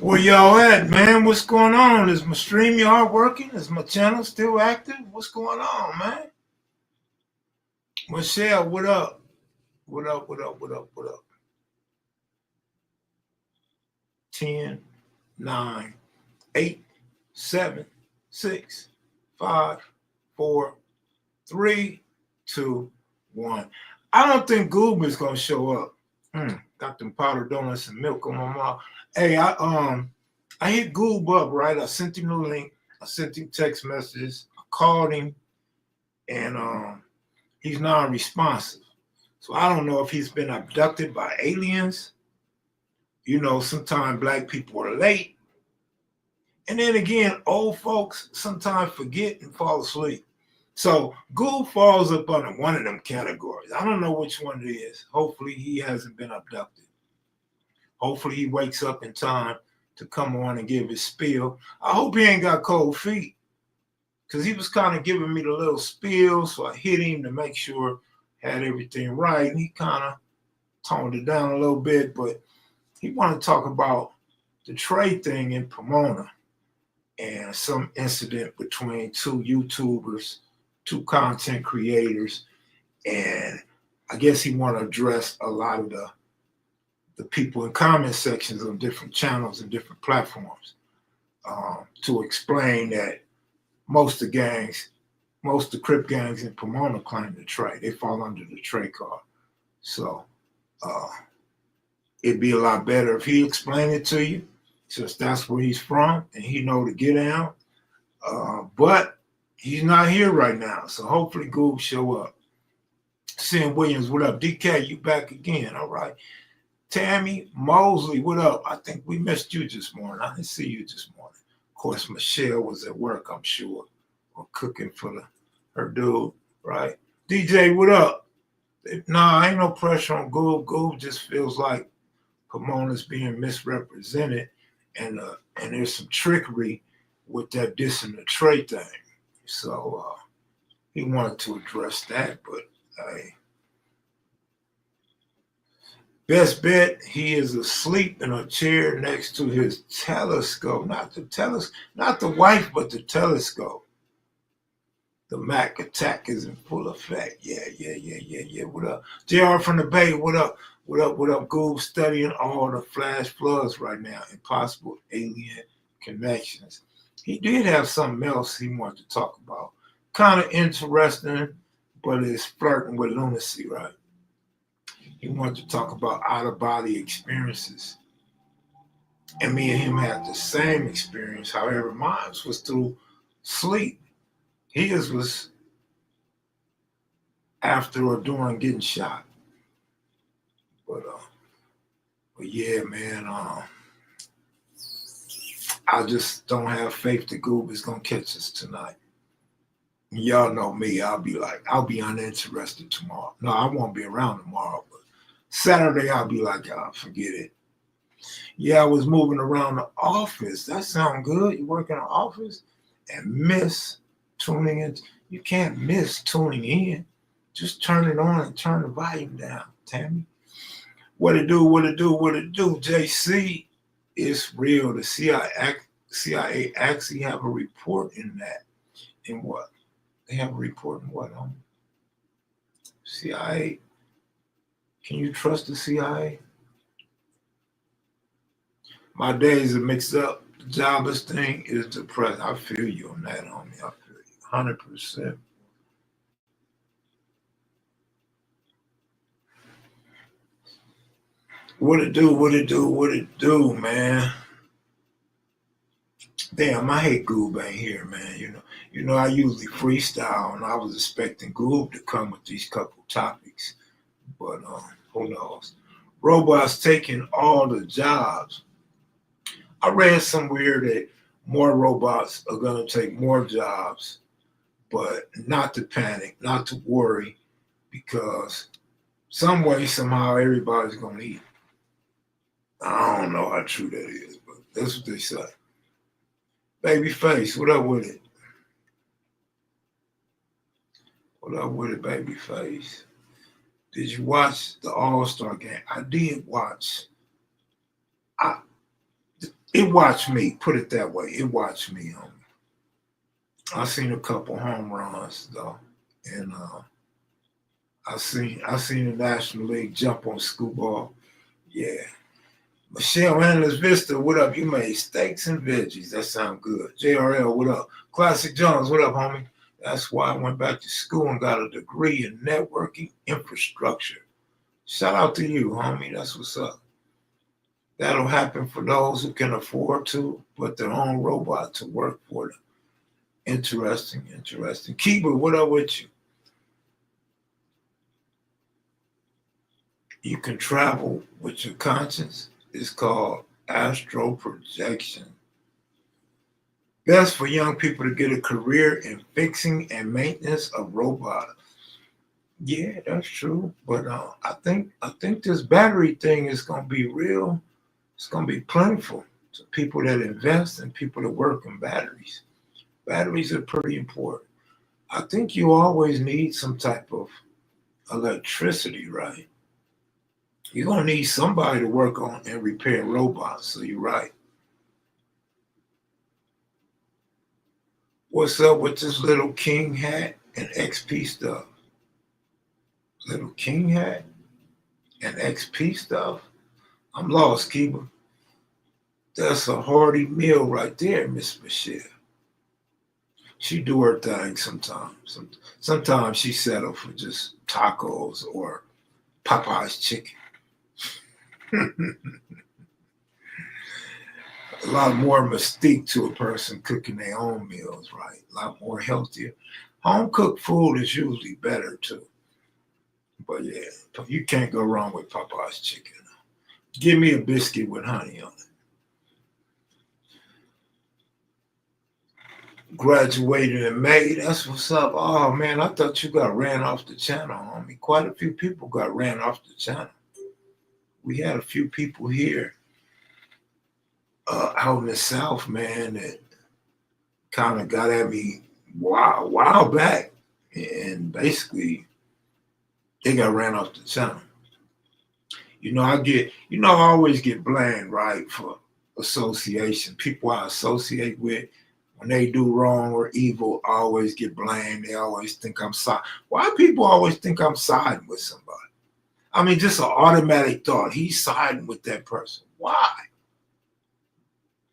Where y'all at, man? What's going on? Is my StreamYard working? Is my channel still active? What's going on, man? Michelle, what up? What up, what up, what up, what up? 10, 9, 8, 7, 6, 5, 4, 3, 2, 1. I don't think Goob is gonna show up. Got them powdered donuts and milk on my mouth. Hey, I hit Goob up, right? I sent him the link. I sent him text messages. I called him, and he's non-responsive. So I don't know if he's been abducted by aliens. You know, sometimes black people are late. And then again, old folks sometimes forget and fall asleep. So Goob falls up under one of them categories. I don't know which one it is. Hopefully he hasn't been abducted. Hopefully he wakes up in time to come on and give his spiel. I hope he ain't got cold feet, because he was kind of giving me the little spiel, so I hit him to make sure I had everything right, and he kind of toned it down a little bit, but he wanted to talk about the trade thing in Pomona and some incident between two YouTubers, two content creators, and I guess he wanted to address a lot of the people in comment sections on different channels and different platforms to explain that most of the Crip gangs in Pomona claim the trade. They fall under the trade card. So it'd be a lot better if he explained it to you, since that's where he's from and he know to get out. But he's not here right now, so hopefully Goob show up. Sam Williams, what up? DK, you back again? All right. Tammy Mosley, what up? I think we missed you this morning. I didn't see you this morning. Of course, Michelle was at work, I'm sure, or cooking for her dude, right? DJ, what up? Nah, ain't no pressure on Goob. Goob just feels like Pomona's being misrepresented, and there's some trickery with that dissing the trade thing. So he wanted to address that, but best bet, he is asleep in a chair next to his telescope. Not the wife, but the telescope. The Mac attack is in full effect. Yeah. What up? JR from the Bay, what up? What up, Goob? Studying all the flash floods right now and possible alien connections. He did have something else he wanted to talk about. Kind of interesting, but it's flirting with lunacy, right? He wanted to talk about out-of-body experiences. And me and him had the same experience. However, mine was through sleep. His was after or during getting shot. But yeah, man, I just don't have faith that Goob is gonna catch us tonight. Y'all know me. I'll be uninterested tomorrow. No, I won't be around tomorrow, but Saturday I'll be like, forget it. Yeah, I was moving around the office. That sounds good. You work in an office and miss tuning in. You can't miss tuning in. Just turn it on and turn the volume down, Tammy. What it do? JC, it's real. The CIA actually have a report in that. In what? They have a report in what? CIA. Can you trust the CIA? My days are mixed up. The jobless thing is depressed. I feel you on that, homie. I feel you 100%. What it do, man? Damn, I hate Goob ain't here, man. You know, I usually freestyle, and I was expecting Goob to come with these couple topics, but who knows? Robots taking all the jobs. I read somewhere that more robots are gonna take more jobs, but not to panic, not to worry, because some way, somehow, everybody's gonna eat. I don't know how true that is, but that's what they say. Babyface, what up with it? What up with it, Babyface? Did you watch the All-Star game? I did watch. It watched me, put it that way. It watched me. I seen a couple home runs though, and I seen the National League jump on scoop ball. Yeah. Michelle Analyst Vista, what up? You made steaks and veggies. That sound good. JRL, what up? Classic Jones, what up, homie? That's why I went back to school and got a degree in networking infrastructure. Shout out to you, homie. That's what's up. That'll happen for those who can afford to put their own robot to work for them. Interesting. Keeper, what up with you? You can travel with your conscience. It's called astral projection. Best for young people to get a career in fixing and maintenance of robots. Yeah, that's true. But I think this battery thing is gonna be real. It's gonna be plentiful to people that invest and people that work in batteries. Batteries are pretty important. I think you always need some type of electricity, right? You're gonna need somebody to work on and repair robots. So you're right. What's up with this little king hat and XP stuff? Little king hat and XP stuff? I'm lost, Kiba. That's a hearty meal right there, Miss Michelle. She do her thing sometimes. Sometimes she settle for just tacos or Popeye's chicken. A lot more mystique to a person cooking their own meals, right? A lot more healthier. Home cooked food is usually better too. But yeah, you can't go wrong with Popeye's chicken. Give me a biscuit with honey on it. Graduated in May. That's what's up. Oh man, I thought you got ran off the channel, homie. Quite a few people got ran off the channel. We had a few people here out in the South, man, that kind of got at me a while back, and basically they got ran off the channel. I always get blamed, right, for association. People I associate with, when they do wrong or evil, I always get blamed. They always think I'm side. Why people always think I'm siding with somebody? I mean, just an automatic thought. He's siding with that person. Why?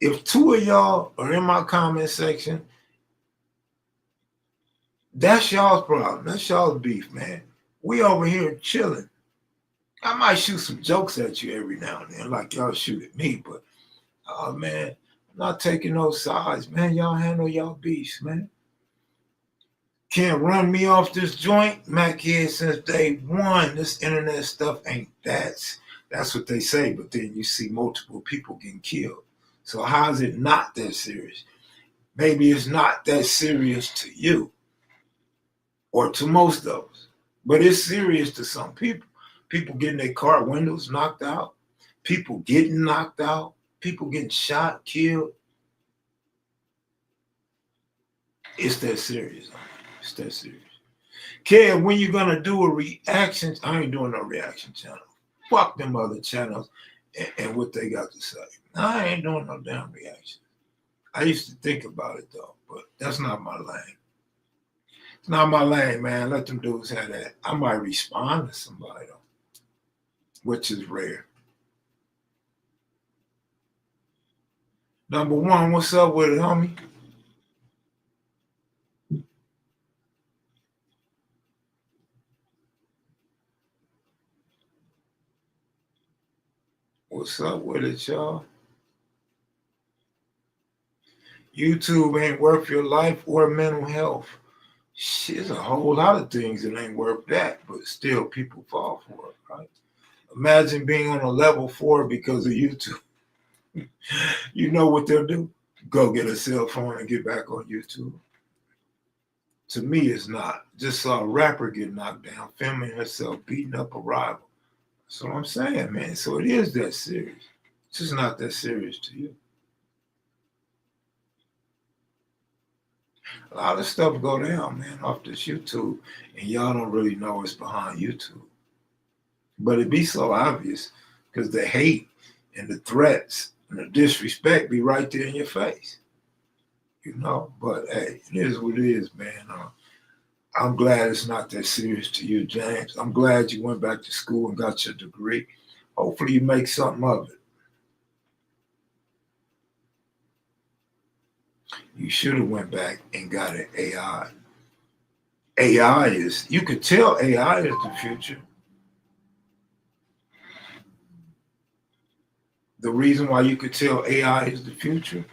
If two of y'all are in my comment section, that's y'all's problem. That's y'all's beef, man. We over here chilling. I might shoot some jokes at you every now and then, like y'all shoot at me, but man, I'm not taking no sides, man. Y'all handle y'all beefs, man. Can't run me off this joint. Mac here since day one. This internet stuff ain't that's what they say, but then you see multiple people getting killed. So how is it not that serious? Maybe it's not that serious to you or to most of us, but it's serious to some people. People getting their car windows knocked out, people getting knocked out, people getting shot, killed. It's that serious. It's that serious. Kev, when you gonna do a reaction? I ain't doing no reaction channel. Fuck them other channels and what they got to say. I ain't doing no damn reaction. I used to think about it though, but that's not my lane. It's not my lane, man. Let them dudes have that. I might respond to somebody though, which is rare. Number one, what's up with it, homie? What's up with it, y'all? YouTube ain't worth your life or mental health. Shit, there's a whole lot of things that ain't worth that, but still people fall for it, right? Imagine being on a level 4 because of YouTube. You know what they'll do? Go get a cell phone and get back on YouTube. To me, it's not. Just saw a rapper get knocked down, filming herself beating up a rival. That's what I'm saying, man. So it is that serious. It's just not that serious to you. A lot of stuff go down, man, off this YouTube, and y'all don't really know what's behind YouTube. But it be so obvious because the hate and the threats And the disrespect be right there in your face, you know. But hey, it is what it is, man. I'm glad it's not that serious to you, James. I'm glad you went back to school and got your degree. Hopefully you make something of it. You should have went back and got an AI. AI is, you could tell AI is the future. The reason why you could tell AI is the future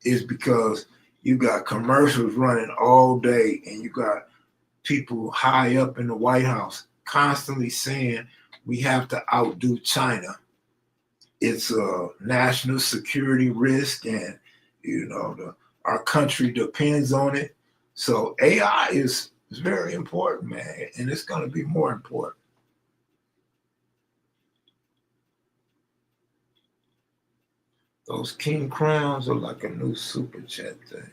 is because you got commercials running all day and you got people high up in the White House constantly saying we have to outdo China. It's a national security risk, and you know our country depends on it. So AI is very important, man, and it's going to be more important. Those king crowns are like a new super chat thing.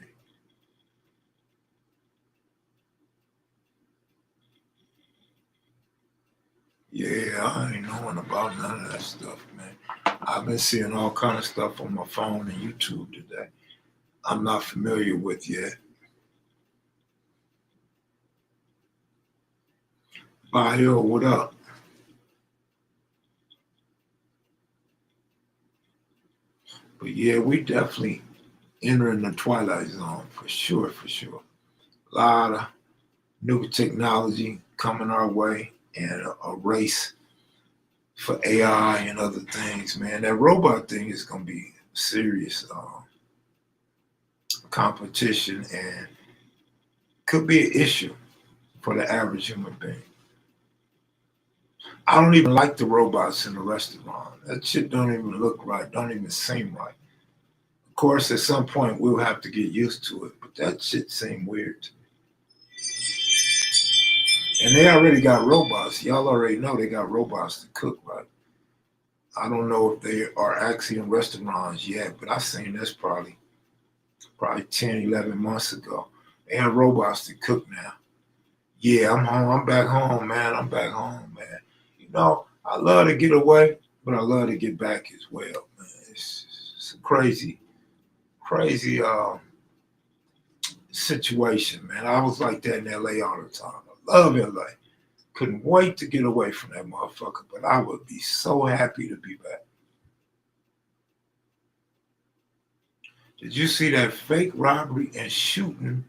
Yeah, I ain't knowing about none of that stuff, man. I've been seeing all kind of stuff on my phone and YouTube today. I'm not familiar with yet. Bahio, what up? But yeah, we definitely entering the Twilight Zone for sure, for sure. A lot of new technology coming our way and a race for AI and other things, man. That robot thing is going to be serious competition and could be an issue for the average human being. I don't even like the robots in the restaurant. That shit don't even look right, don't even seem right. Of course, at some point we'll have to get used to it, but that shit seemed weird to me. And they already got robots. Y'all already know they got robots to cook, right? I don't know if they are actually in restaurants yet, but I seen this probably 10, 11 months ago. They have robots to cook now. Yeah, I'm home. I'm back home, man. I'm back home, man. You know, I love to get away, but I love to get back as well, man. It's a crazy, crazy situation, man. I was like that in LA all the time. I love LA. Couldn't wait to get away from that motherfucker, but I would be so happy to be back. Did you see that fake robbery and shooting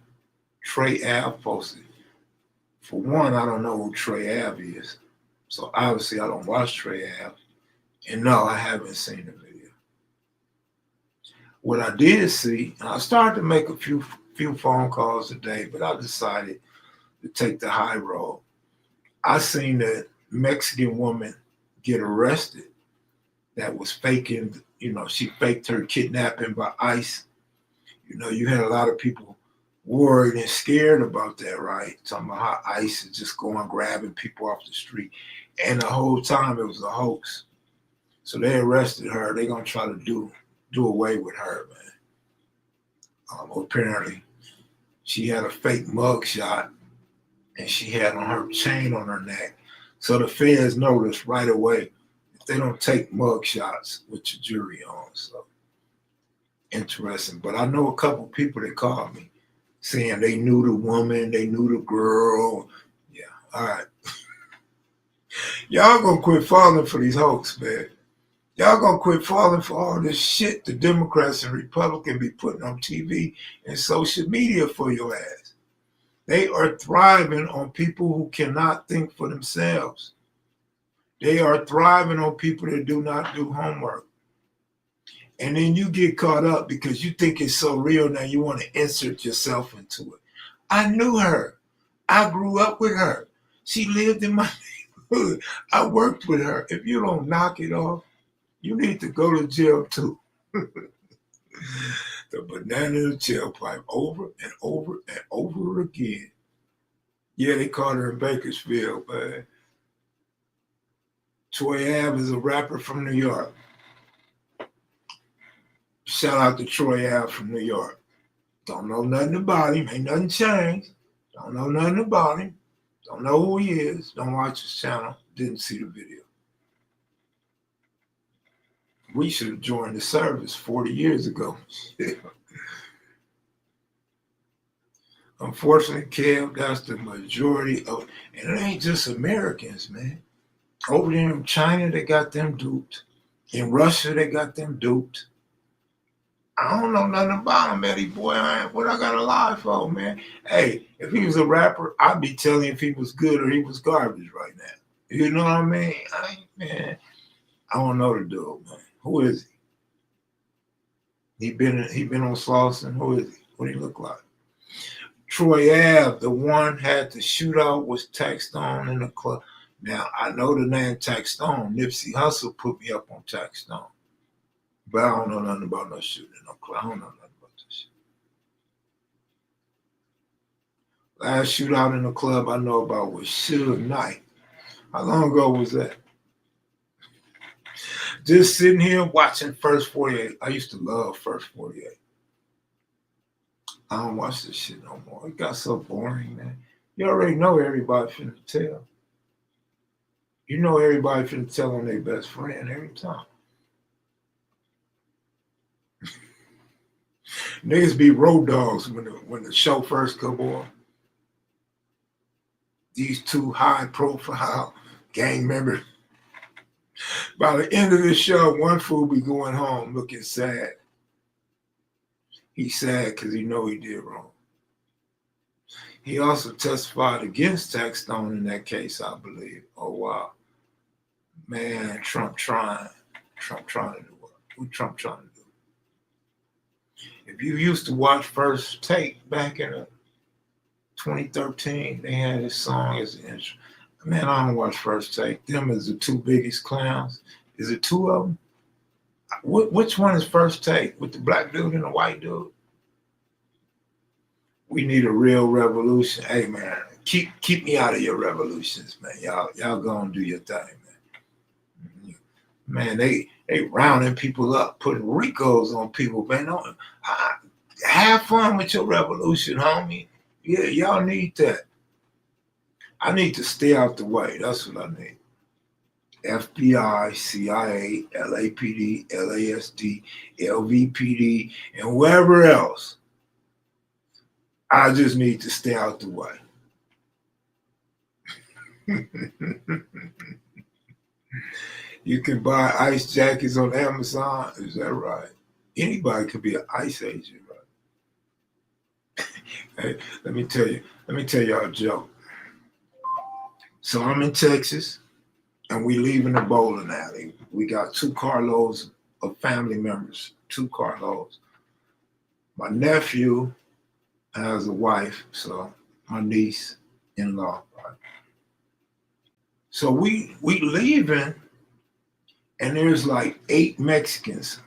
Trey Ave posted? For one, I don't know who Trey Ave is. So obviously I don't watch Trey Ave. And no, I haven't seen the video. What I did see, and I started to make a few phone calls today, but I decided to take the high road. I seen that Mexican woman get arrested that was faking, you know, she faked her kidnapping by ICE. You know, you had a lot of people worried and scared about that, right? Talking about how ICE is just going grabbing people off the street. And the whole time it was a hoax. So they arrested her. They're gonna try to do away with her, man. Apparently, she had a fake mug shot and she had on her chain on her neck. So the feds noticed right away if they don't take mug shots with your jury on. So interesting. But I know a couple people that called me saying they knew the woman, they knew the girl. Yeah, all right. Y'all gonna quit falling for these hoax, man. Y'all gonna quit falling for all this shit the Democrats and Republicans be putting on TV and social media for your ass. They are thriving on people who cannot think for themselves. They are thriving on people that do not do homework. And then you get caught up because you think it's so real now you want to insert yourself into it. I knew her. I grew up with her. She lived in my neighborhood. I worked with her. If you don't knock it off, you need to go to jail too. The banana in the tailpipe over and over and over again. Yeah, they caught her in Bakersfield, man. Troy Ave is a rapper from New York. Shout out to Troy Ave from New York. Don't know nothing about him. Ain't nothing changed. Don't know nothing about him. Don't know who he is. Don't watch his channel. Didn't see the video. We should have joined the service 40 years ago. Unfortunately, Kev, that's the majority of, and it ain't just Americans, man. Over there in China, they got them duped. In Russia, they got them duped. I don't know nothing about him, Eddie boy. What I got to lie for, man? Hey, if he was a rapper, I'd be telling you if he was good or he was garbage right now. You know what I mean? Man, I don't know the dude, man. Who is he? He been on Slauson. Who is he? What do he look like? Troy Ave, the one had the shootout, was taxed on in the club. Now I know the name taxed on. Nipsey Hussle put me up on taxed on. But I don't know nothing about no shooting in no club. I don't know nothing about this shit. Last shootout in the club I know about was Suge Knight. How long ago was that? Just sitting here watching First 48. I used to love First 48. I don't watch this shit no more. It got so boring, man. You already know everybody finna tell. You know everybody finna tell on their best friend every time. Niggas be road dogs when the show first come on. These two high profile gang members. By the end of the show, one fool be going home looking sad. He's sad because he know he did wrong. He also testified against Taxstone in that case, I believe. Oh, wow. Man, Trump trying to do what? What Trump trying to do? If you used to watch First Take back in 2013, they had this song as an intro. Man, I don't watch First Take. Them is the two biggest clowns. Is it two of them? Which one is First Take? With the black dude and the white dude? We need a real revolution. Hey, man, keep me out of your revolutions, man. Y'all go and do your thing, man. Man, they rounding people up, putting Ricos on people, man. Have fun with your revolution, homie. Yeah, y'all need that. I need to stay out the way. That's what I need. FBI, CIA, LAPD, LASD, LVPD, and whoever else. I just need to stay out the way. You can buy ice jackets on Amazon. Is that right? Anybody could be an ice agent, right? Hey, let me tell y'all a joke. So I'm in Texas, and we leaving the bowling alley. We got 2 carloads of family members, 2 carloads. My nephew has a wife, so my niece-in-law. Right? So we leaving, and there's like 8 Mexicans,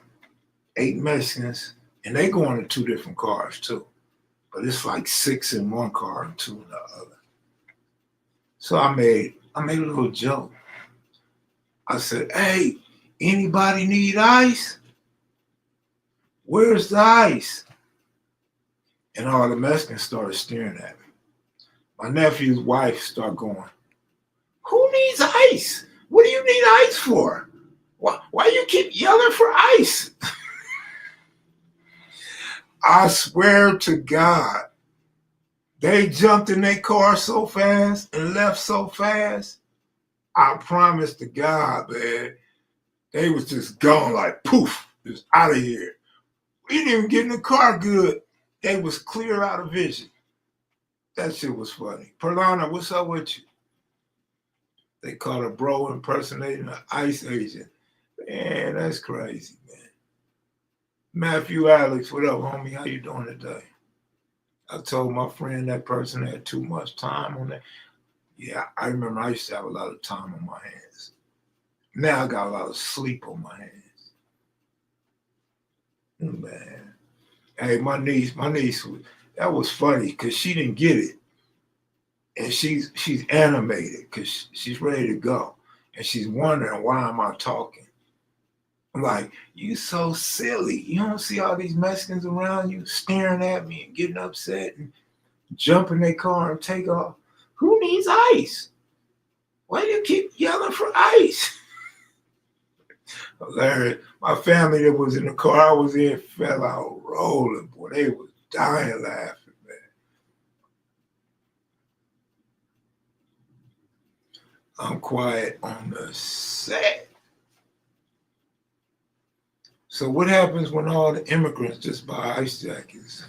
and they go into 2 different cars too. But it's like 6 in one car and 2 in the other. So I made a little joke. I said, hey, anybody need ice? Where's the ice? And all the Mexicans started staring at me. My nephew's wife started going, who needs ice? What do you need ice for? Why you keep yelling for ice? I swear to God, they jumped in their car so fast and left so fast. I promise to God, man, they was just gone like poof, just out of here. We didn't even get in the car good. They was clear out of vision. That shit was funny. Perlana, what's up with you? They caught a bro impersonating an ICE agent. Man, that's crazy, man. Matthew Alex, what up, homie? How you doing today? I told my friend that person had too much time on that. Yeah, I remember I used to have a lot of time on my hands. Now I got a lot of sleep on my hands. Man. Hey, my niece, that was funny because she didn't get it. And she's animated because she's ready to go. And she's wondering, why am I talking? I'm like, you so silly. You don't see all these Mexicans around you staring at me and getting upset and jump in their car and take off. Who needs ice? Why do you keep yelling for ice? Hilarious. My family that was in the car I was in fell out rolling, boy. They was dying laughing, man. I'm quiet on the set. So what happens when all the immigrants just buy ice jackets?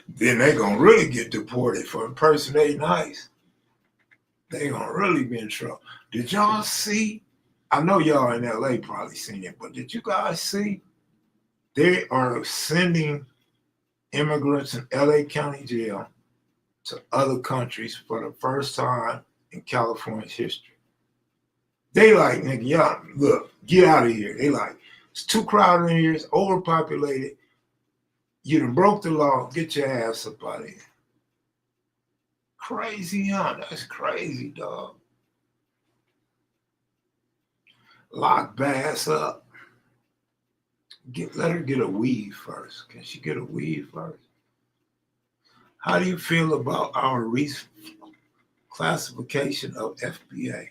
Then they gonna really get deported for impersonating ICE. They gonna really be in trouble. Did y'all see? I know y'all in LA probably seen it, but did you guys see? They are sending immigrants in LA County Jail to other countries for the first time in California's history. They like, nigga, y'all, look, get out of here. They like, it's too crowded in here, it's overpopulated. You done broke the law, get your ass up out of here. Crazy, huh? That's crazy, dog. Lock Bass up. Let her get a weave first. Can she get a weave first? How do you feel about our classification of FBA?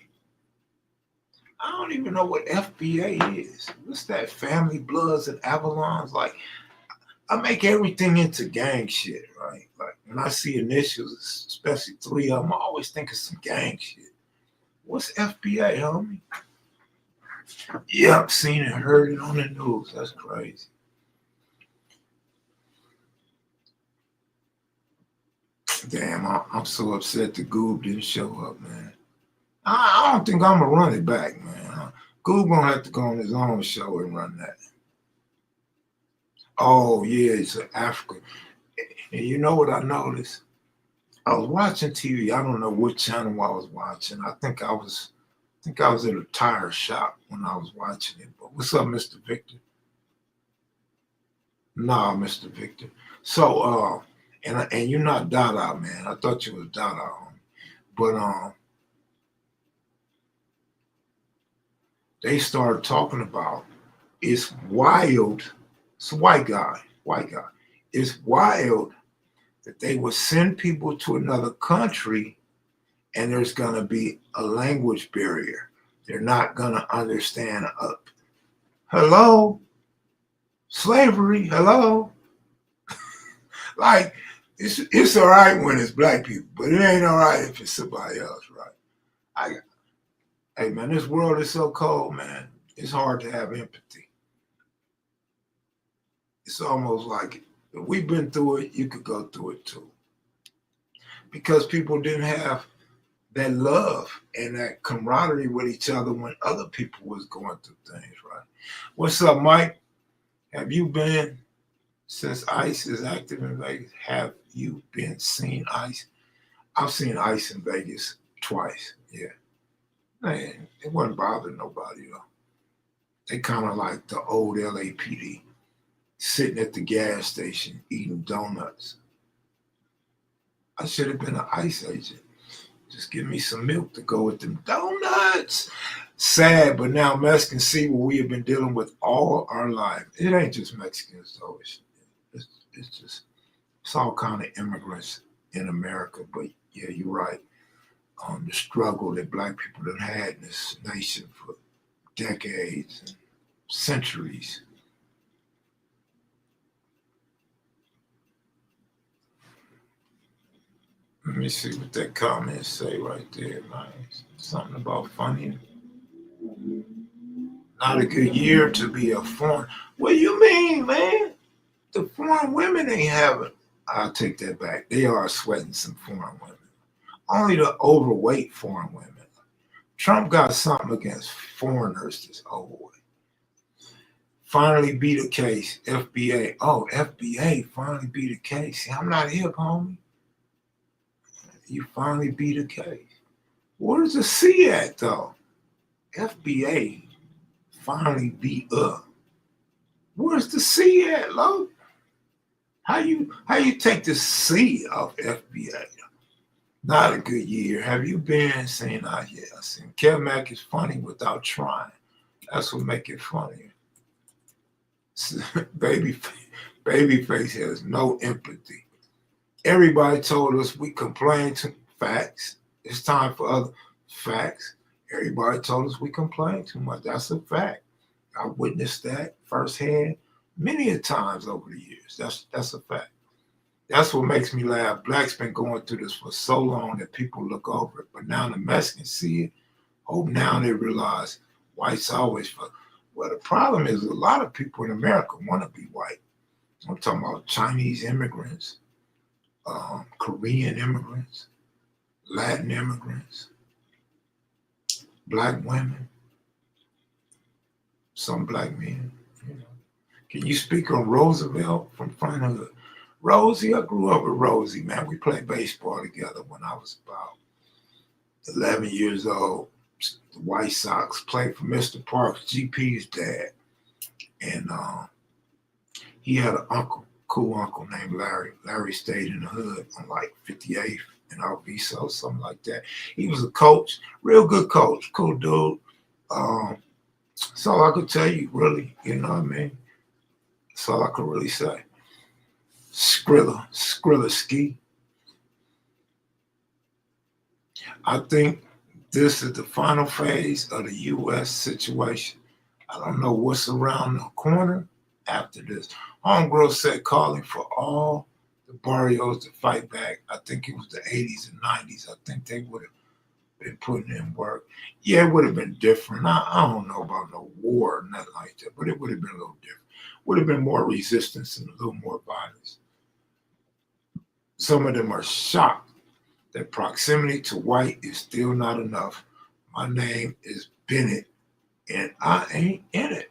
I don't even know what FBA is. What's that? Family Bloods and Avalons? Like, I make everything into gang shit, right? Like, when I see initials, especially 3 of them, I always think of some gang shit. What's FBA, homie? Yep, seen it, heard it on the news. That's crazy. Damn, I'm so upset the Goob didn't show up, man. I don't think I'm going to run it back, man. Goob going to have to go on his own show and run that. Oh, yeah, it's Africa. And you know what I noticed? I was watching TV. I don't know what channel I was watching. I think I was at a tire shop when I was watching it. But what's up, Mr. Victor? Nah, Mr. Victor. So, and you're not Dada, man. I thought you was Dada, but they started talking about it's wild. It's a white guy. It's wild that they would send people to another country and there's going to be a language barrier. They're not going to understand. Hello? Slavery? Hello? Like, it's all right when it's black people, but it ain't all right if it's somebody else, right? Hey, man, this world is so cold, man. It's hard to have empathy. It's almost like if we've been through it, you could go through it too. Because people didn't have that love and that camaraderie with each other when other people was going through things, right? What's up, Mike? Have you been, since ICE is active in Vegas, have you been seeing ICE? I've seen ICE in Vegas twice, yeah. Man, it wasn't bothering nobody, though. They kind of like the old LAPD, sitting at the gas station eating donuts. I should have been an ICE agent. Just give me some milk to go with them donuts. Sad, but now Mexicans see what we have been dealing with all our life. It ain't just Mexicans, though. It's all kind of immigrants in America. But yeah, you're right. The struggle that black people have had in this nation for decades and centuries. Let me see what that comment say right there, man. Something about funny. Not a good year to be a foreign. What do you mean, man? The foreign women ain't having. I'll take that back. They are sweating some foreign women. Only the overweight foreign women. Trump got something against foreigners this over with. Finally beat a case. FBA. Oh, FBA finally beat a case. See, I'm not hip, homie. You finally beat a case. Where's the C at, though? FBA finally beat up. Where's the C at, Lo? How you take the C off FBA? Not a good year. Have you been saying, yes. And Kev Mack is funny without trying. That's what make it funny. Babyface has no empathy. Everybody told us we complain to facts. It's time for other facts. Everybody told us we complained too much. That's a fact. I witnessed that firsthand many a times over the years. That's a fact. That's what makes me laugh. Blacks been going through this for so long that people look over it, but now the Mexicans see it. Oh, now they realize whites always fuck. Well, the problem is a lot of people in America want to be white. I'm talking about Chinese immigrants, Korean immigrants, Latin immigrants, black women, some black men. You know. Can you speak on Roosevelt from front of the Rosie? I grew up with Rosie, man. We played baseball together when I was about 11 years old. The White Sox played for Mr. Parks, GP's dad. And he had an uncle, cool uncle named Larry. Larry stayed in the hood on like 58th and Alviso, something like that. He was a coach, real good coach, cool dude. That's all I could tell you, really. You know what I mean? That's all I could really say. Skrilla Ski. I think this is the final phase of the U.S. situation. I don't know what's around the corner after this. Homegirl said calling for all the barrios to fight back. I think it was the 80s and 90s. I think they would have been putting in work. Yeah, it would have been different. I don't know about no war or nothing like that, but it would have been a little different. Would have been more resistance and a little more violence. Some of them are shocked that proximity to white is still not enough. My name is Bennett, and I ain't in it.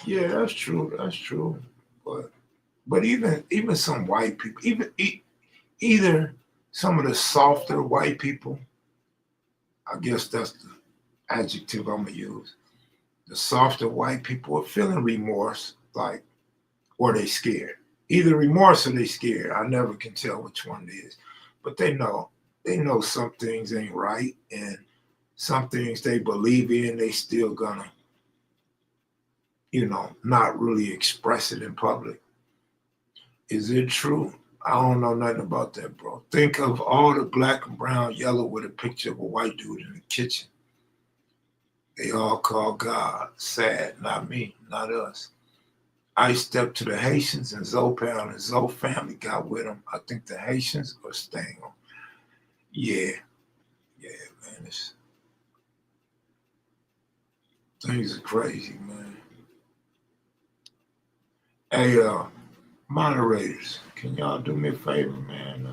Yeah, that's true. That's true. But even some white people, either some of the softer white people, I guess that's the adjective I'm gonna use. The softer white people are feeling remorse, like, or they scared. Either remorse or they scared. I never can tell which one it is. But they know some things ain't right, and some things they believe in, they still gonna, not really express it in public. Is it true? I don't know nothing about that, bro. Think of all the black and brown, yellow with a picture of a white dude in the kitchen. They all call God. Sad, not me, not us. I stepped to the Haitians and Zopan and Zo family got with them. I think the Haitians are staying on. Yeah, man. Things are crazy, man. Hey, moderators, can y'all do me a favor, man?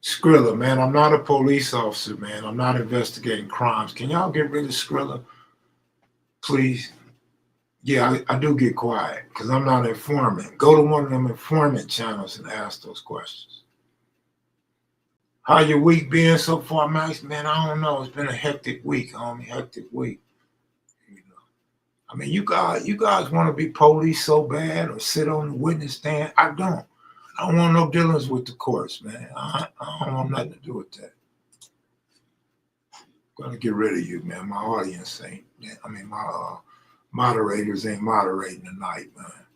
Skrilla, man, I'm not a police officer, man. I'm not investigating crimes. Can y'all get rid of Skrilla, please? Yeah, I do get quiet because I'm not an informant. Go to one of them informant channels and ask those questions. How your week been so far, Max? Man, I don't know. It's been a hectic week, homie. Hectic week. You know. I mean, you guys want to be police so bad or sit on the witness stand? I don't. I don't want no dealings with the courts, man. I don't want nothing to do with that. I'm gonna get rid of you, man. My audience ain't. My moderators ain't moderating tonight, man.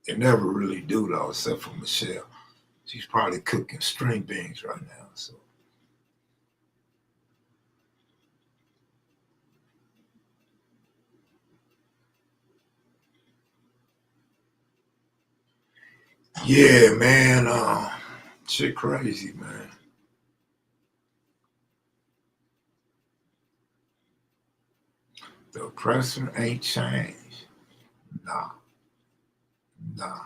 They never really do though, except for Michelle. She's probably cooking string beans right now. So yeah, man. Shit crazy, man. The oppressor ain't changed. Nah, nah,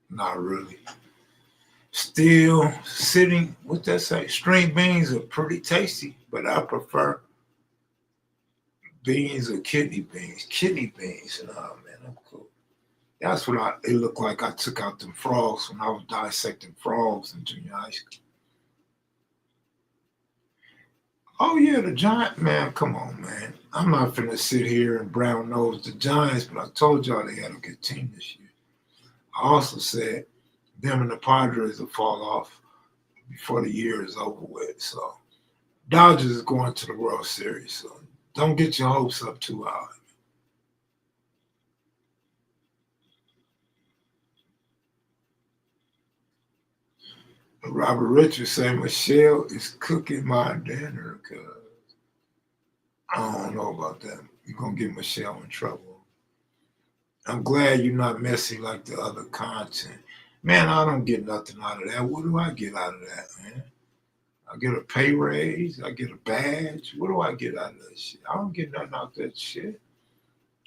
not really. Still sitting, what that say? String beans are pretty tasty, but I prefer beans or kidney beans. Kidney beans, nah, man, I'm cool. That's what it looked like I took out them frogs when I was dissecting frogs in junior high school. Oh yeah, the Giant man, come on, man. I'm not finna sit here and brown nose the Giants, but I told y'all they had a good team this year. I also said them and the Padres will fall off before the year is over with. So Dodgers is going to the World Series, so don't get your hopes up too high. Robert Richards say Michelle is cooking my dinner because I don't know about that. You're going to get Michelle in trouble. I'm glad you're not messy like the other content. Man, I don't get nothing out of that. What do I get out of that, man? I get a pay raise. I get a badge. What do I get out of that shit? I don't get nothing out of that shit.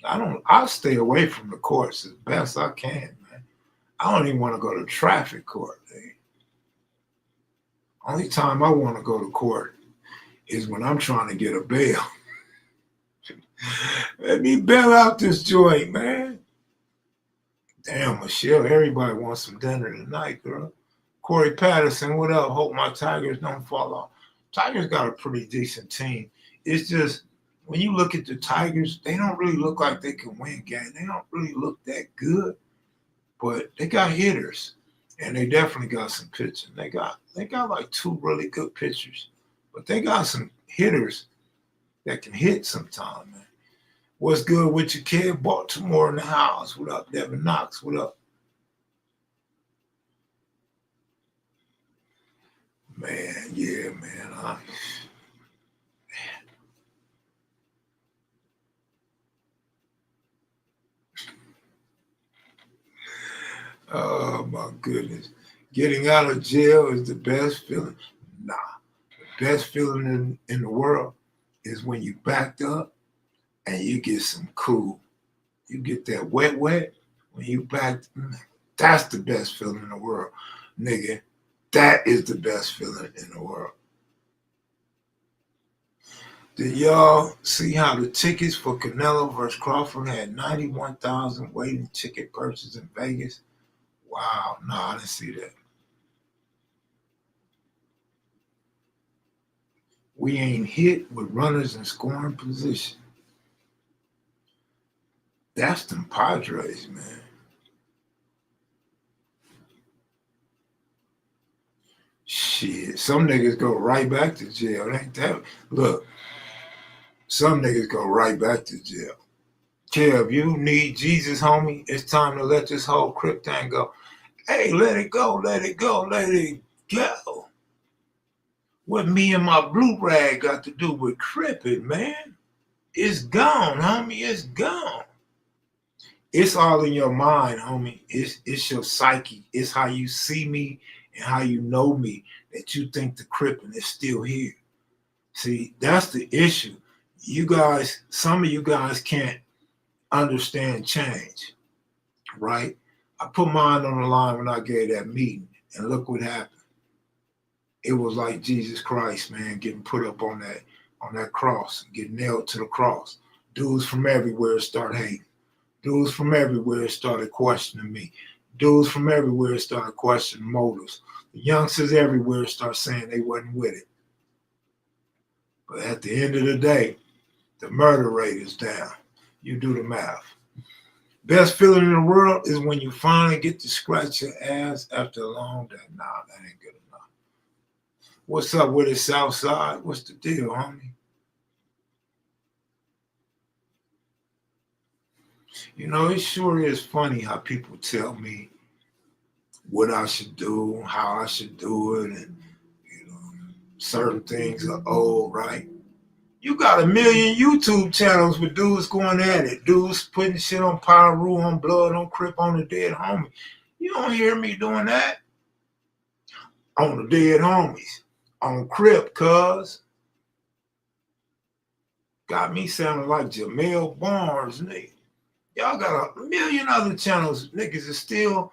I'll stay away from the courts as best I can, man. I don't even want to go to traffic court, man. Only time I want to go to court is when I'm trying to get a bail. Let me bail out this joint, man. Damn, Michelle, everybody wants some dinner tonight, girl. Corey Patterson, what up? Hope my Tigers don't fall off. Tigers got a pretty decent team. It's just, when you look at the Tigers, they don't really look like they can win games. They don't really look that good, but they got hitters, and they definitely got some pitching. They got like two really good pitchers, but they got some hitters that can hit sometime, man. What's good with your kid? Baltimore in the house. What up, Devin Knox? What up? Man, yeah, man. Oh, my goodness. Getting out of jail is the best feeling. Nah, the best feeling in the world is when you backed up and you get some cool. You get that wet when you backed. That's the best feeling in the world, nigga. That is the best feeling in the world. Did y'all see how the tickets for Canelo versus Crawford had 91,000 waiting ticket purchases in Vegas? Wow, no, I didn't see that. We ain't hit with runners in scoring position. That's them Padres, man. Shit, some niggas go right back to jail. Ain't that? Look, some niggas go right back to jail. Kev, you need Jesus, homie. It's time to let this whole crip thing go. Hey, let it go, let it go, let it go. What me and my blue rag got to do with crippin', man? It's gone, homie. It's gone. It's all in your mind, homie. It's your psyche. It's how you see me and how you know me that you think the crippin' is still here. See, that's the issue. You guys, some of you guys can't understand change, right? I put mine on the line when I gave that meeting, and look what happened. It was like Jesus Christ, man, getting put up on that cross, getting nailed to the cross. Dudes from everywhere start hating. Dudes from everywhere started questioning me. Dudes from everywhere started questioning motives. The youngsters everywhere start saying they wasn't with it. But at the end of the day, the murder rate is down. You do the math. Best feeling in the world is when you finally get to scratch your ass after a long day. Nah, that ain't good enough. What's up with it, Southside? What's the deal, homie? You know, it sure is funny how people tell me what I should do, how I should do it, and you know, certain things are old, right? You got a million YouTube channels with dudes going at it, dudes putting shit on Pyru, on Blood, on Crip, on the dead homie. You don't hear me doing that on the dead homies, on Crip, cuz. Got me sounding like Jamel Barnes, nigga. Y'all got a million other channels. Niggas is still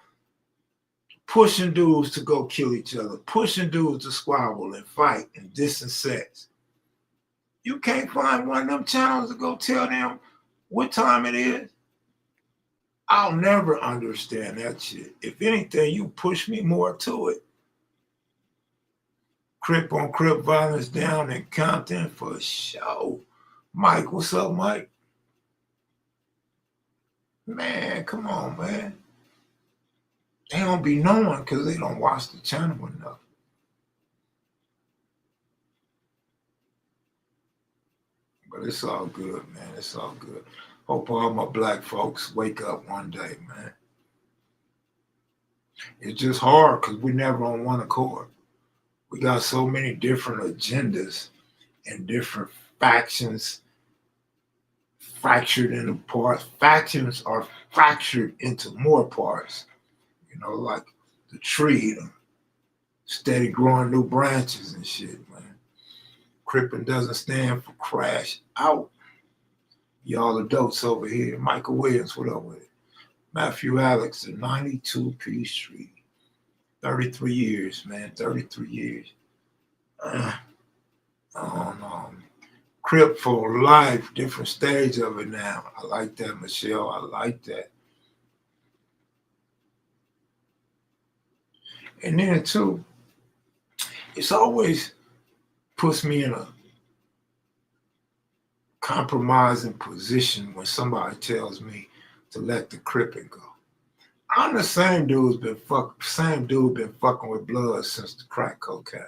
pushing dudes to go kill each other, pushing dudes to squabble and fight and distance sex. You can't find one of them channels to go tell them what time it is. I'll never understand that shit. If anything, you push me more to it. Crip on Crip violence down in Compton for sure. Mike, what's up, Mike? Man, come on, man. They don't be knowing because they don't watch the channel enough. But it's all good, man. It's all good. Hope all my black folks wake up one day, man. It's just hard because we never on one accord. We got so many different agendas and different factions fractured into parts. Factions are fractured into more parts. Like the tree, steady growing new branches and shit, man. Crippin' doesn't stand for crash out. Y'all adults over here. Michael Williams, what up with it? Matthew Alex at 92 P Street. 33 years, man. 33 years. I don't know. Crip for life, different stage of it now. I like that, Michelle. I like that. And then, too, it's always puts me in a compromising position when somebody tells me to let the crippin' go. I'm the same dude been fucking with blood since the crack cocaine.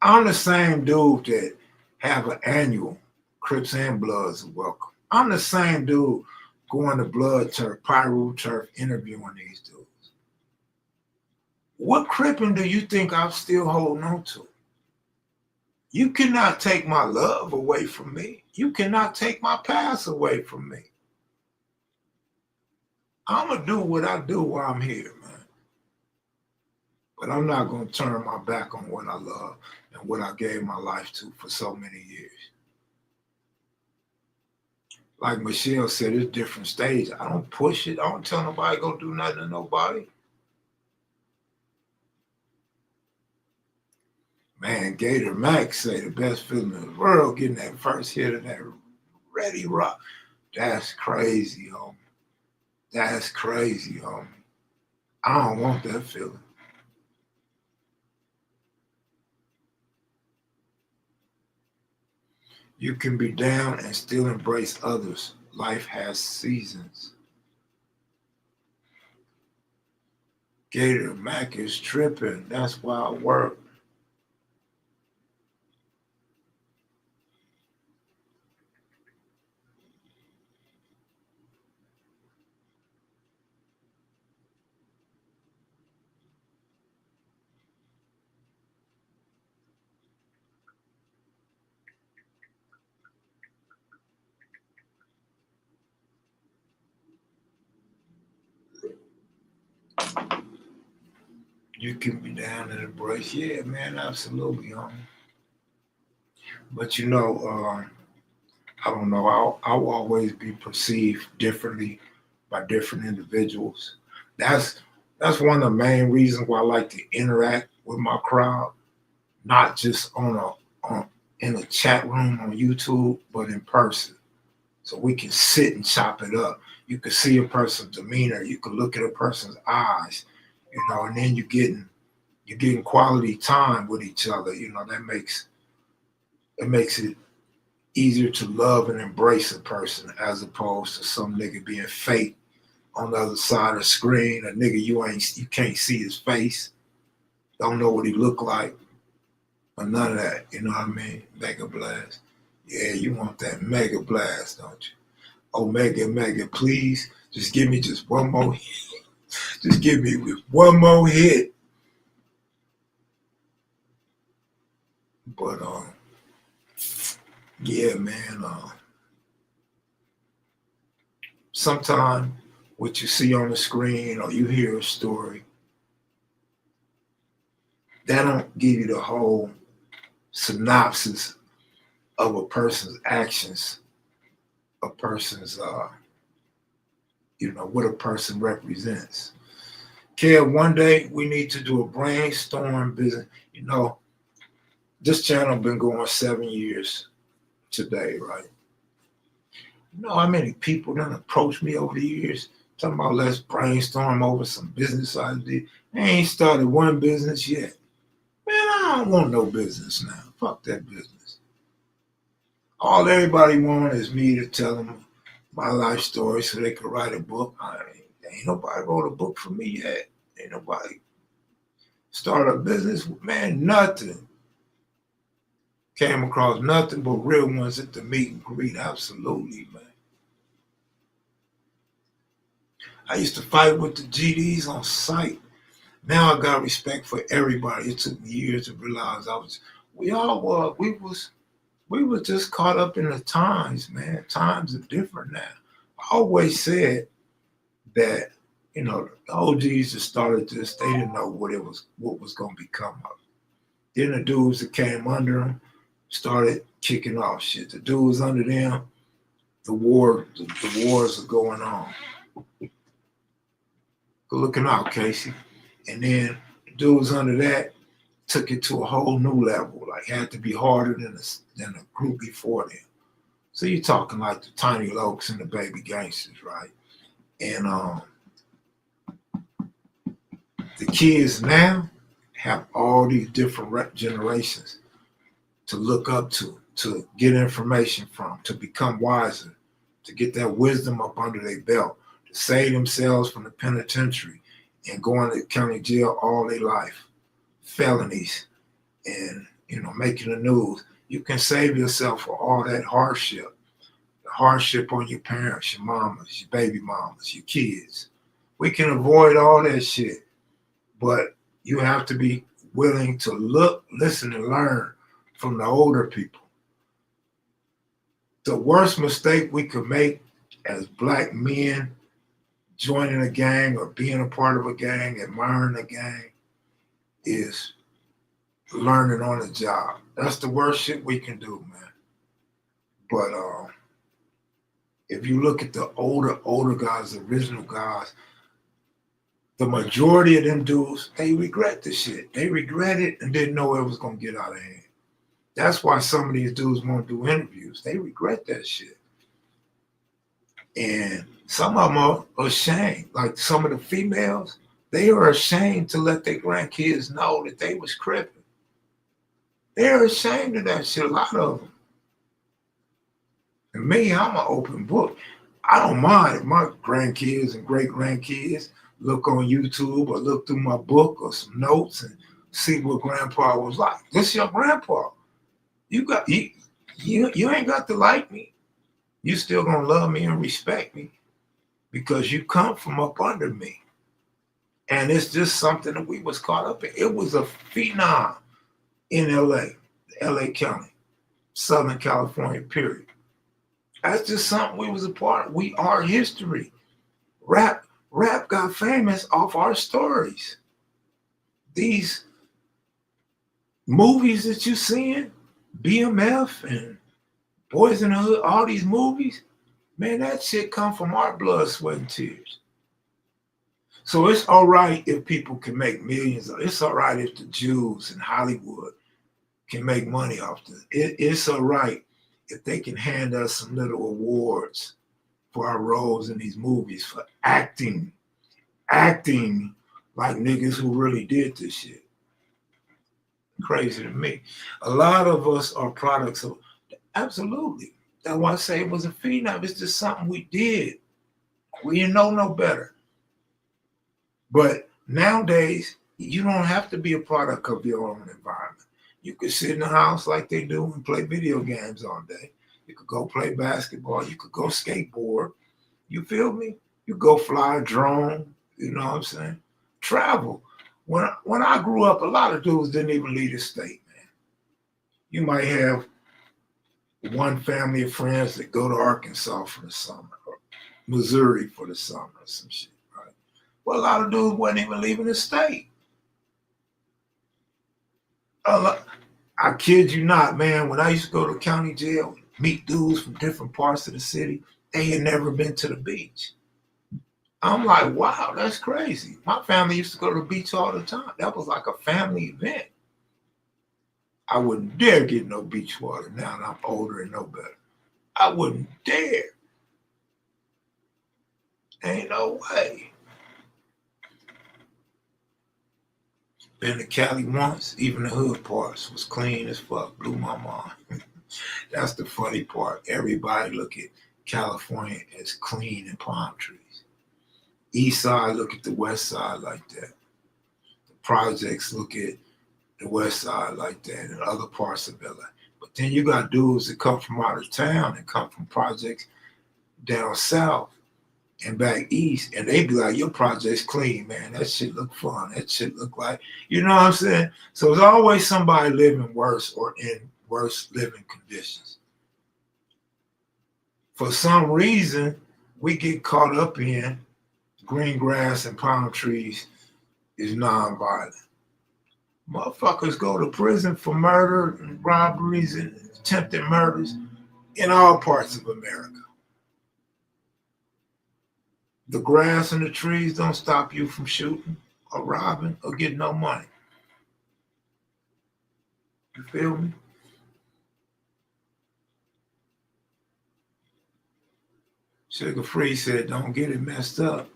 I'm the same dude that have an annual Crips and Bloods are welcome. I'm the same dude going to Blood Turf, Pyro Turf, interviewing these dudes. What crippin' do you think I'm still holding on to? You cannot take my love away from me. You cannot take my past away from me. I'm going to do what I do while I'm here, man. But I'm not going to turn my back on what I love and what I gave my life to for so many years. Like Michelle said, it's different stage. I don't push it. I don't tell nobody to go do nothing to nobody. Man, Gator Max say the best feeling in the world, getting that first hit of that Ready Rock. That's crazy, homie. That's crazy, homie. I don't want that feeling. You can be down and still embrace others. Life has seasons. Gator Mac is tripping. That's why I work. You can be down and embrace. Yeah, man, absolutely, homie. But I don't know. I'll always be perceived differently by different individuals. That's that's one of the main reasons why I like to interact with my crowd, not just on in a chat room on YouTube, but in person. So we can sit and chop it up. You can see a person's demeanor. You can look at a person's eyes, and then you're getting quality time with each other. That makes it easier to love and embrace a person as opposed to some nigga being fake on the other side of the screen. A nigga you can't see his face, don't know what he look like, or none of that. You know what I mean? Mega blast. Yeah, you want that mega blast, don't you? Oh, mega, please, just give me just one more hit. Just give me one more hit. But yeah, man. Sometimes what you see on the screen or you hear a story, that don't give you the whole synopsis of a person's actions, a person's what a person represents. Kev, one day we need to do a brainstorm business. This channel been going 7 years today, right? You know how many people done approached me over the years talking about let's brainstorm over some business ideas. They ain't started one business yet. Man, I don't want no business now. Fuck that business. All everybody want is me to tell them my life story so they could write a book. Ain't nobody wrote a book for me yet. Ain't nobody start a business. Man, nothing. Came across nothing but real ones at the meet and greet. Absolutely, man. I used to fight with the GDs on site. Now I got respect for everybody. It took me years to realize we all were, we were just caught up in the times, man. Times are different now. I always said that, the OGs that started this, they didn't know what was going to become of it. Then the dudes that came under them started kicking off shit. The dudes under them, the wars are going on. Good looking out, Casey. And then the dudes under that took it to a whole new level. Like had to be harder than the group before them. So you're talking like the Tiny Lokes and the Baby Gangsters, right? And the kids now have all these different generations to look up to get information from, to become wiser, to get that wisdom up under their belt, to save themselves from the penitentiary and going to county jail all their life, felonies, and making the news. You can save yourself for all that hardship, the hardship on your parents, your mamas, your baby mamas, your kids. We can avoid all that shit, but you have to be willing to look, listen, and learn from the older people. The worst mistake we could make as black men joining a gang or being a part of a gang, admiring a gang, is learning on the job. That's the worst shit we can do, man. But if you look at the older guys, the original guys, the majority of them dudes, they regret the shit. They regret it and didn't know it was going to get out of hand. That's why some of these dudes won't do interviews. They regret that shit. And some of them are ashamed. Like some of the females, they are ashamed to let their grandkids know that they was crippin'. They're ashamed of that shit, a lot of them. And me, I'm an open book. I don't mind if my grandkids and great-grandkids look on YouTube or look through my book or some notes and see what grandpa was like. This your grandpa. You ain't got to like me. You still gonna love me and respect me because you come from up under me. And it's just something that we was caught up in. It was a phenom in LA, LA County, Southern California, period. That's just something we was a part of. We are history. Rap got famous off our stories. These movies that you seeing, BMF and Boys in the Hood, all these movies, man, that shit come from our blood, sweat, and tears. So it's all right if people can make millions. It's all right if the Jews in Hollywood can make money off this. It's all right if they can hand us some little awards for our roles in these movies for acting like niggas who really did this shit. Crazy to me. A lot of us are products of, absolutely. That's why I say it was a phenom. It's just something we did. We didn't know no better. But nowadays, you don't have to be a product of your own environment. You could sit in the house like they do and play video games all day. You could go play basketball. You could go skateboard. You feel me? You go fly a drone. You know what I'm saying? Travel. When I grew up, a lot of dudes didn't even leave the state, man. You might have one family of friends that go to Arkansas for the summer or Missouri for the summer or some shit, right? Well, a lot of dudes wasn't even leaving the state. I kid you not, man. When I used to go to county jail, meet dudes from different parts of the city, they had never been to the beach. I'm like, wow, that's crazy. My family used to go to the beach all the time. That was like a family event. I wouldn't dare get no beach water now that I'm older and know better. I wouldn't dare. Ain't no way. Been to Cali once, even the hood parts was clean as fuck. Blew my mind. That's the funny part. Everybody look at California as clean and palm trees. East side look at the west side like that. The projects look at the west side like that and other parts of LA. But then you got dudes that come from out of town and come from projects down south and back east, and they be like, your project's clean, man. That shit look fun. That shit look like, you know what I'm saying? So there's always somebody living worse or in worse living conditions. For some reason, we get caught up in green grass and palm trees is nonviolent. Motherfuckers go to prison for murder and robberies and attempted murders in all parts of America. The grass and the trees don't stop you from shooting or robbing or getting no money. You feel me? Sugar Free said, don't get it messed up.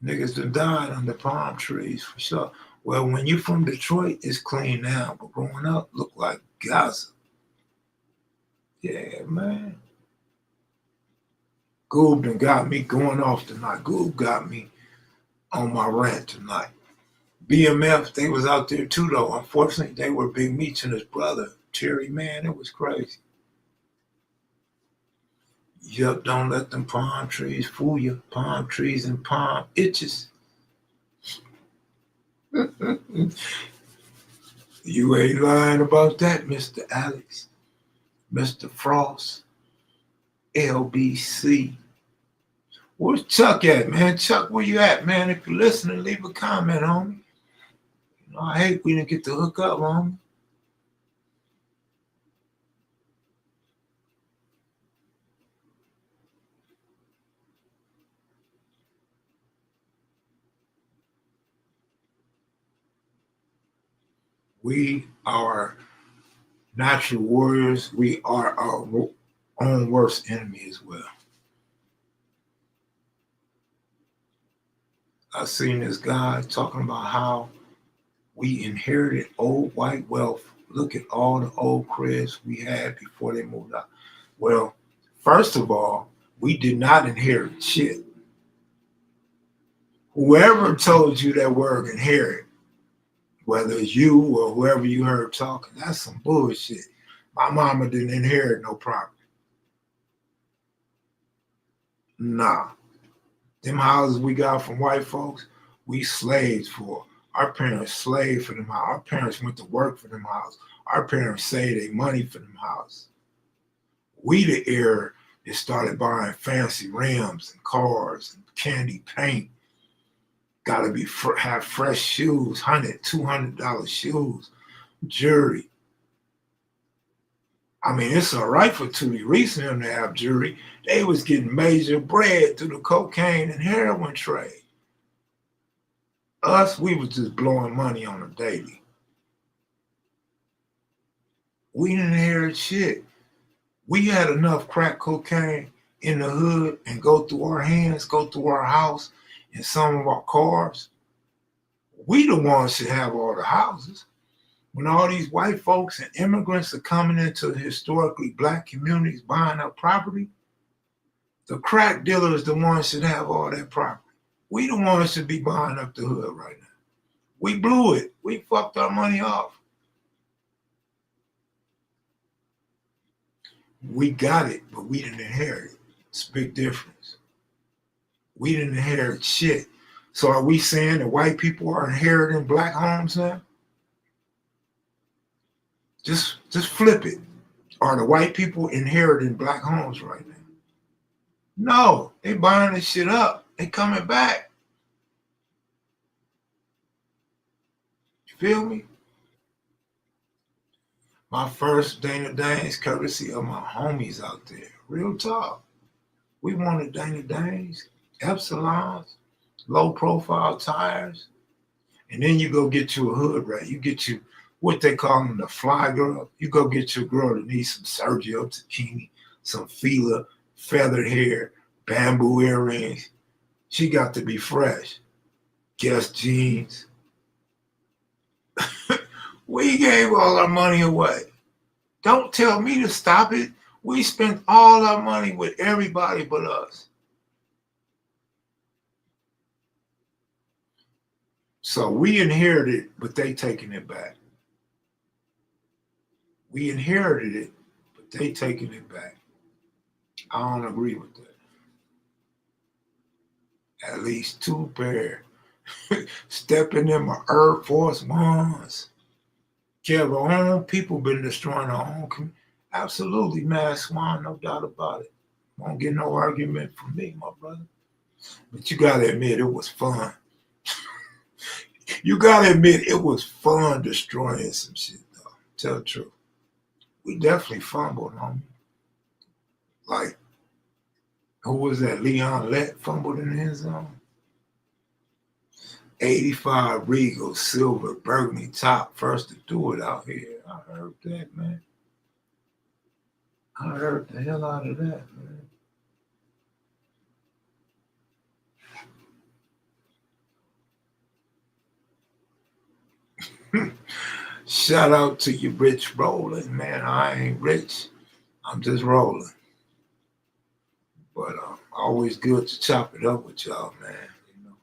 Niggas done died under palm trees for sure. Well, when you from Detroit, it's clean now, but growing up, looked like Gaza. Yeah, man. Goob done got me going off tonight. Goob got me on my rant tonight. BMF, they was out there too, though. Unfortunately, they were Big Meech and his brother, Terry. Man, it was crazy. Yup, don't let them palm trees fool you. Palm trees and palm itches. You ain't lying about that, Mr. Alex, Mr. Frost, LBC. Where's Chuck at, man? Chuck, where you at, man? If you're listening, leave a comment, homie. You know, I hate we didn't get to hook up, homie. We are natural warriors. We are our own worst enemy as well. I seen this guy talking about how we inherited old white wealth. Look at all the old cribs we had before they moved out. Well, first of all, we did not inherit shit. Whoever told you that word inherit, whether it's you or whoever you heard talking, that's some bullshit. My mama didn't inherit no property. Nah. Them houses we got from white folks, we slaves for. Our parents slaved for them houses. Our parents went to work for them houses. Our parents saved their money for them houses. We the era that started buying fancy rims and cars and candy paint. Gotta be have fresh shoes, $100, $200 shoes, jewelry. I mean, it's all right for Tootie Reese and them to have jewelry. They was getting major bread through the cocaine and heroin trade. Us, we was just blowing money on a daily. We didn't inherit shit. We had enough crack cocaine in the hood and go through our hands, go through our house and some of our cars. We the ones should have all the houses. When all these white folks and immigrants are coming into historically black communities buying up property, the crack dealers the ones should have all that property. We the ones should be buying up the hood right now. We blew it. We fucked our money off. We got it, but we didn't inherit it. It's a big difference. We didn't inherit shit. So are we saying that white people are inheriting black homes now? Just flip it. Are the white people inheriting black homes right now? No, they buying this shit up. They coming back. You feel me? My first Dana Danes, courtesy of my homies out there. Real talk. We wanted Dana Danes, Epsilons, low profile tires. And then you go get you a hood rat. You get you what they call them, the fly girl. You go get your girl that needs some Sergio Tacchini, some Fila, feathered hair, bamboo earrings. She got to be fresh. Guess jeans. We gave all our money away. Don't tell me to stop it. We spent all our money with everybody but us. So we inherited, but they taking it back. We inherited it, but they taking it back. I don't agree with that. At least 2 pair. Stepping in my Air Force Ones. Care of our own people been destroying our own community. Absolutely, Mad Swan, no doubt about it. Won't get no argument from me, my brother. But you gotta admit, it was fun. You gotta admit, it was fun destroying some shit, though. Tell the truth. We definitely fumbled, homie. Like, who was that? Leon Lett fumbled in the end zone. 85 Regal, silver, burgundy top, first to do it out here. I heard that, man. I heard the hell out of that, man. Shout out to you, Rich Rolling, man. I ain't rich. I'm just rolling. But always good to chop it up with y'all, man. You know,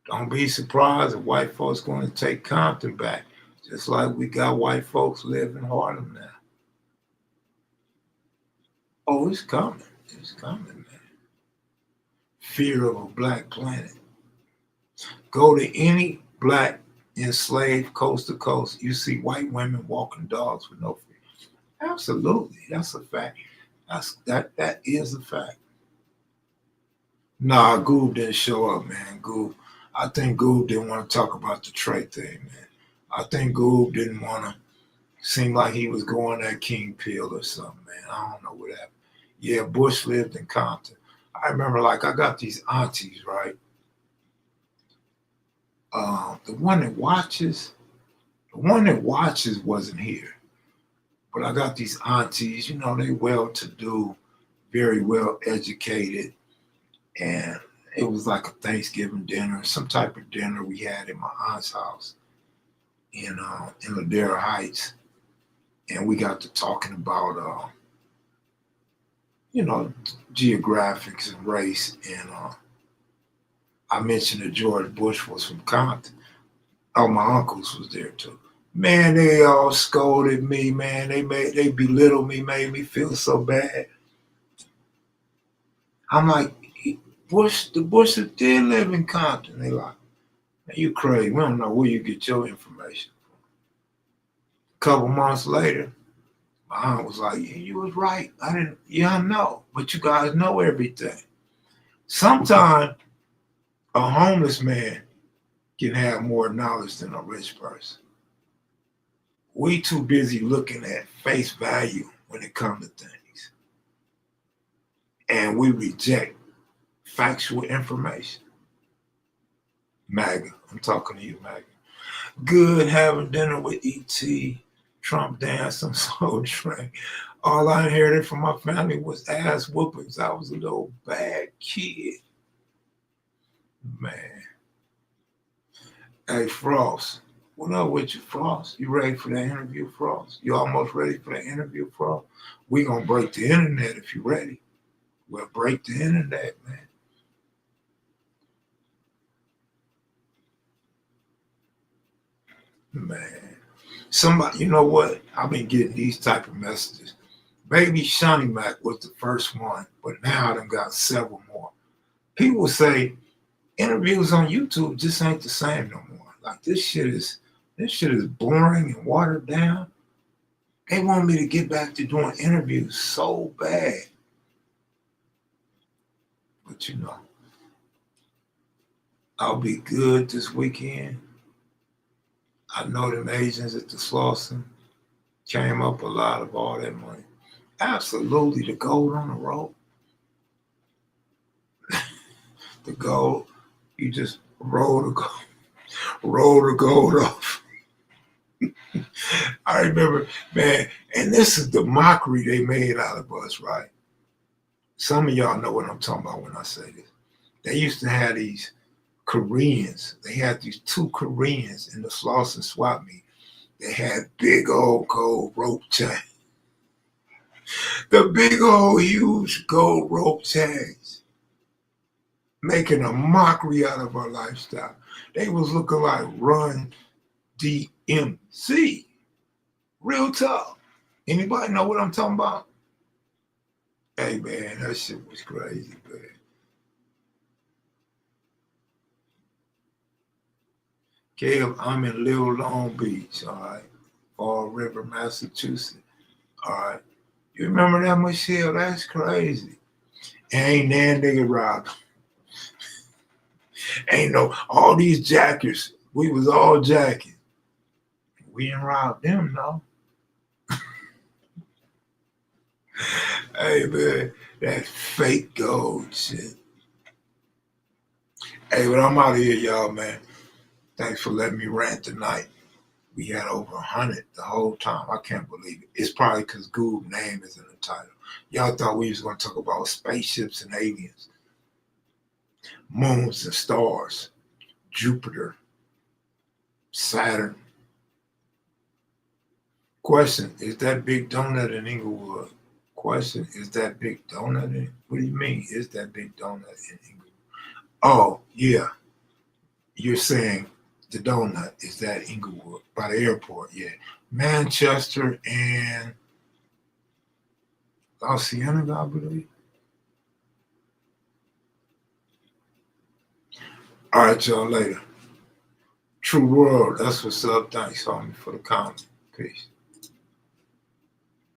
don't be surprised if white folks going to take Compton back, just like we got white folks living in Harlem now. Oh, it's coming. It's coming, man. Fear of a black planet. Go to any black enslaved coast to coast, you see white women walking dogs with no fear. Absolutely, that's a fact. That is a fact. Nah, Goob didn't show up, man. I think Goob didn't want to talk about the Trey thing, man. I think Goob didn't want to seem like he was going at King Peel or something, man. I don't know what happened. Yeah, Bush lived in Compton. I remember, like, I got these aunties, right? The one that watches wasn't here. But I got these aunties, you know, they well-to-do, very well educated, and it was like a Thanksgiving dinner, some type of dinner we had in my aunt's house in Ladera Heights, and we got to talking about you know, geographics and race, and I mentioned that George Bush was from Compton. Oh, my uncles was there too. Man, they all scolded me, man. They belittled me, made me feel so bad. I'm like, the Bushes did live in Compton. They like, man, you crazy. We don't know where you get your information from. A couple months later, my aunt was like, yeah, you was right. I know. But you guys know everything. Sometimes a homeless man can have more knowledge than a rich person. We too busy looking at face value when it comes to things. And we reject factual information. MAGA, I'm talking to you, MAGA. Good having dinner with E.T. Trump dance on Soul Train. All I inherited from my family was ass whoopings. I was a little bad kid. Man. Hey, Frost. What up with you, Frost? You ready for the interview, Frost? You almost ready for the interview, Frost? We gonna break the internet if you ready. We'll break the internet, man. Man. Somebody, you know what? I've been getting these type of messages. Baby Shawnee Mac was the first one, but now I done got several more. People say interviews on YouTube just ain't the same no more. Like this shit is boring and watered down. They want me to get back to doing interviews so bad. But you know, I'll be good this weekend. I know them Asians at the Slauson came up a lot of all that money. Absolutely, the gold on the rope. The gold, you just roll the gold off. I remember, man, and this is the mockery they made out of us, right? Some of y'all know what I'm talking about when I say this. They used to have these Koreans. They had these 2 Koreans in the Slauson swap meet. They had big old gold rope chains. The big old huge gold rope chains. Making a mockery out of our lifestyle. They was looking like Run DMC. Real tough. Anybody know what I'm talking about? Hey, man, that shit was crazy, man. Caleb, I'm in Little Long Beach, all right? Fall River, Massachusetts, all right? You remember that, Michelle? That's crazy. Ain't that nigga robbed. Ain't no, all these jackers, we was all jacking. We ain't robbed them, no. Hey, man, that fake gold shit. Hey, but I'm out of here, y'all, man. Thanks for letting me rant tonight. We had over 100 the whole time. I can't believe it. It's probably because Goob's name is in the title. Y'all thought we was going to talk about spaceships and aliens, moons and stars, Jupiter, Saturn. Question, is that big donut in Inglewood? Question, is that big donut in? What do you mean, is that big donut in Inglewood? Oh, yeah. You're saying the donut, is that Inglewood by the airport? Yeah. Manchester and Louisiana, I believe. All right, y'all, later. True World, that's what's up. Thanks, homie, for the comment. Peace.